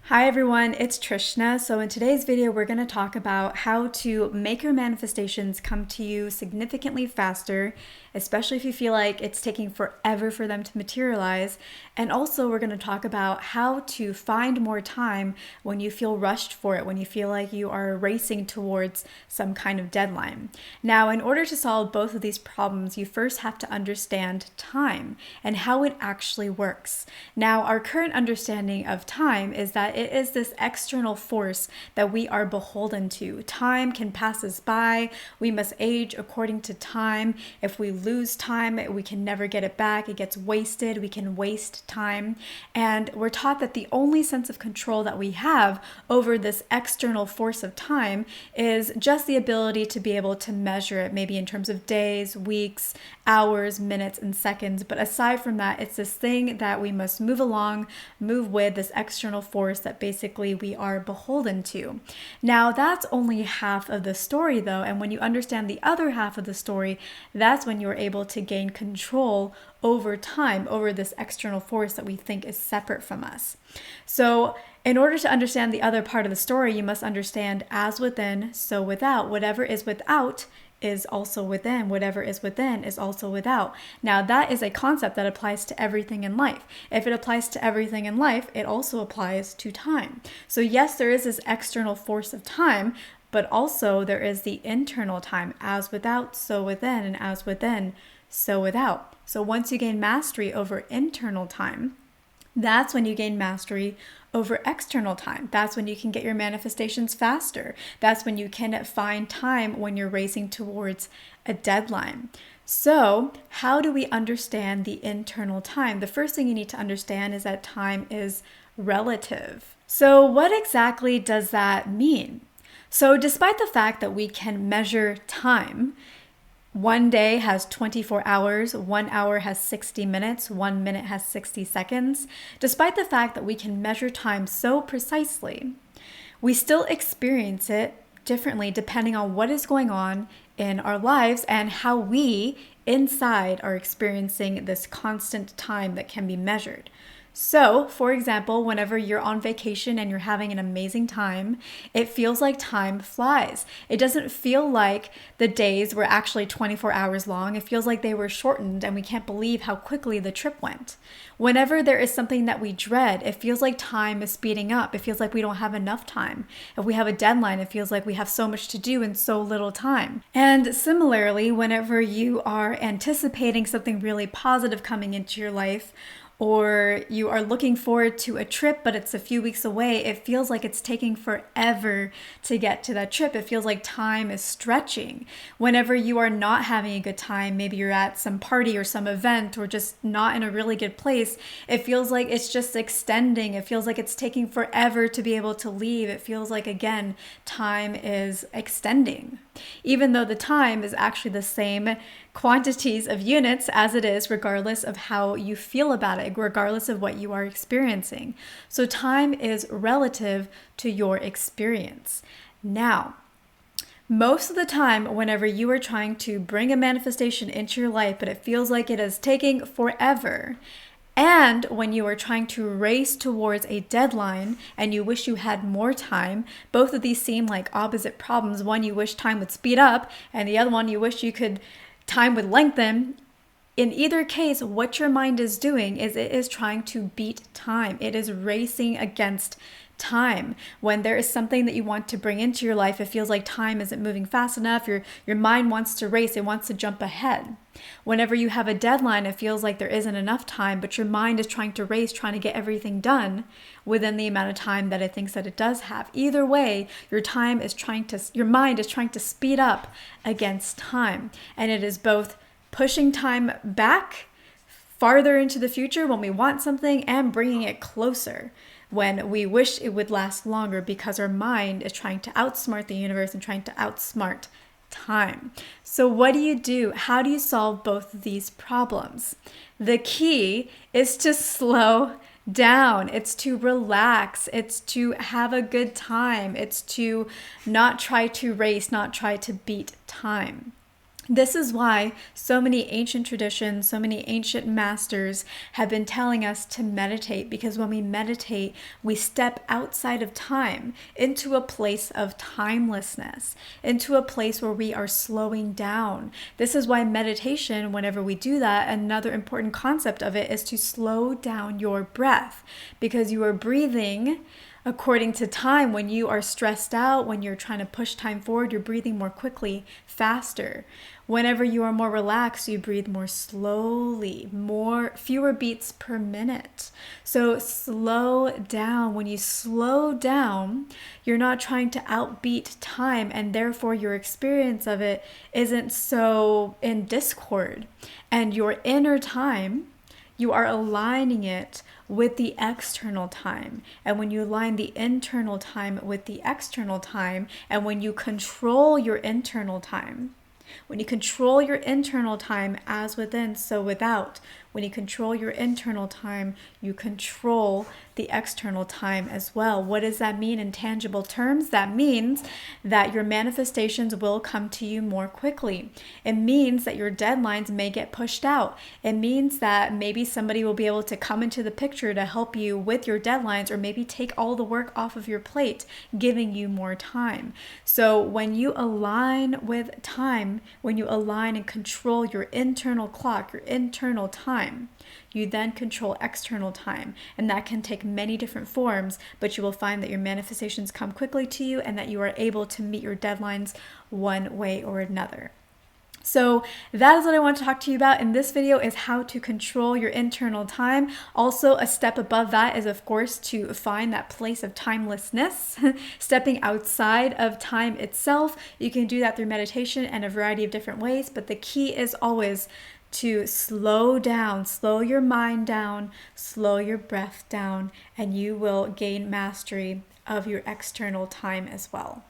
Hi everyone, it's Trishna. So in today's video, we're going to talk about how to make your manifestations come to you significantly faster, especially if you feel like it's taking forever for them to materialize. And also we're going to talk about how to find more time when you feel rushed for it, when you feel like you are racing towards some kind of deadline. Now, in order to solve both of these problems, you first have to understand time and how it actually works. Now, our current understanding of time is that it is this external force that we are beholden to. Time can pass us by. We must age according to time. If we lose time, we can never get it back. It gets wasted. We can waste time. And we're taught that the only sense of control that we have over this external force of time is just the ability to be able to measure it, maybe in terms of days, weeks, hours, minutes, and seconds. But aside from that, it's this thing that we must move along, move with, this external force that basically we are beholden to. Now, that's only half of the story though, and when you understand the other half of the story, that's when you're able to gain control over time, over this external force that we think is separate from us. So in order to understand the other part of the story, you must understand as within, so without. Whatever is without is also within. Whatever is within is also without. Now, that is a concept that applies to everything in life. If it applies to everything in life, it also applies to time. So yes, there is this external force of time, but also there is the internal time, as without, so within, and as within, so without. So once you gain mastery over internal time, that's when you gain mastery over external time. That's when you can get your manifestations faster. That's when you can find time when you're racing towards a deadline. So how do we understand the internal time? The first thing you need to understand is that time is relative. So what exactly does that mean? So despite the fact that we can measure time, one day has 24 hours, 1 hour has 60 minutes, 1 minute has 60 seconds. Despite the fact that we can measure time so precisely, we still experience it differently depending on what is going on in our lives and how we inside are experiencing this constant time that can be measured. So, for example, whenever you're on vacation and you're having an amazing time, it feels like time flies. It doesn't feel like the days were actually 24 hours long. It feels like they were shortened and we can't believe how quickly the trip went. Whenever there is something that we dread, it feels like time is speeding up. It feels like we don't have enough time. If we have a deadline, it feels like we have so much to do in so little time. And similarly, whenever you are anticipating something really positive coming into your life, or you are looking forward to a trip, but it's a few weeks away, it feels like it's taking forever to get to that trip. It feels like time is stretching. Whenever you are not having a good time, maybe you're at some party or some event or just not in a really good place, it feels like it's just extending. It feels like it's taking forever to be able to leave. It feels like, again, time is extending, even though the time is actually the same quantities of units as it is, regardless of how you feel about it, regardless of what you are experiencing. So time is relative to your experience. Now, most of the time, whenever you are trying to bring a manifestation into your life, but it feels like it is taking forever, and when you are trying to race towards a deadline and you wish you had more time, both of these seem like opposite problems. One, you wish time would speed up, and the other one, you wish time would lengthen. In either case, what your mind is doing is it is trying to beat time. It is racing against time. When there is something that you want to bring into your life, it feels like time isn't moving fast enough. Your mind wants to race. It wants to jump ahead. Whenever you have a deadline, it feels like there isn't enough time, but your mind is trying to race, trying to get everything done within the amount of time that it thinks that it does have. Either way, your mind is trying to speed up against time. And it is both pushing time back farther into the future when we want something and bringing it closer when we wish it would last longer, because our mind is trying to outsmart the universe and trying to outsmart time. So what do you do? How do you solve both of these problems? The key is to slow down. It's to relax. It's to have a good time. It's to not try to race, not try to beat time. This is why so many ancient traditions, so many ancient masters have been telling us to meditate, because when we meditate, we step outside of time into a place of timelessness, into a place where we are slowing down. This is why meditation, whenever we do that, another important concept of it is to slow down your breath, because you are breathing according to time. When you are stressed out, when you're trying to push time forward, you're breathing more quickly, faster. Whenever you are more relaxed, you breathe more slowly, fewer beats per minute. So slow down. When you slow down, you're not trying to outbeat time, and therefore your experience of it isn't so in discord. And your inner time, you are aligning it with the external time. And when you align the internal time with the external time, and when you control your internal time, when you control your internal time as within, so without, when you control your internal time, you control the external time as well. What does that mean in tangible terms? That means that your manifestations will come to you more quickly. It means that your deadlines may get pushed out. It means that maybe somebody will be able to come into the picture to help you with your deadlines, or maybe take all the work off of your plate, giving you more time. So when you align with time, when you align and control your internal clock, your internal time, you then control external time, and that can take many different forms, but you will find that your manifestations come quickly to you and that you are able to meet your deadlines one way or another. So that is what I want to talk to you about in this video, is how to control your internal time. Also, a step above that is, of course, to find that place of timelessness, stepping outside of time itself. You can do that through meditation and a variety of different ways, but the key is always to slow down, slow your mind down, slow your breath down, and you will gain mastery of your external time as well.